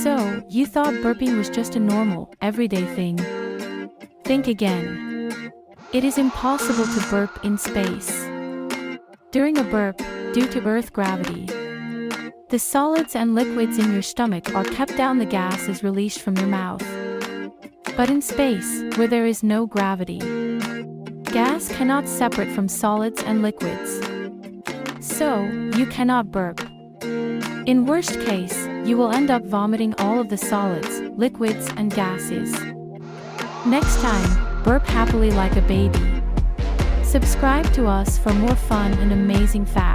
So, you thought burping was just a normal, everyday thing? Think again. It is impossible to burp in space. During a burp, due to Earth gravity, the solids and liquids in your stomach are kept down, the gas is released from your mouth. But in space, where there is no gravity, gas cannot separate from solids and liquids. So, you cannot burp. In worst case, you will end up vomiting all of the solids, liquids, and gases. Next time, burp happily like a baby. Subscribe to us for more fun and amazing facts.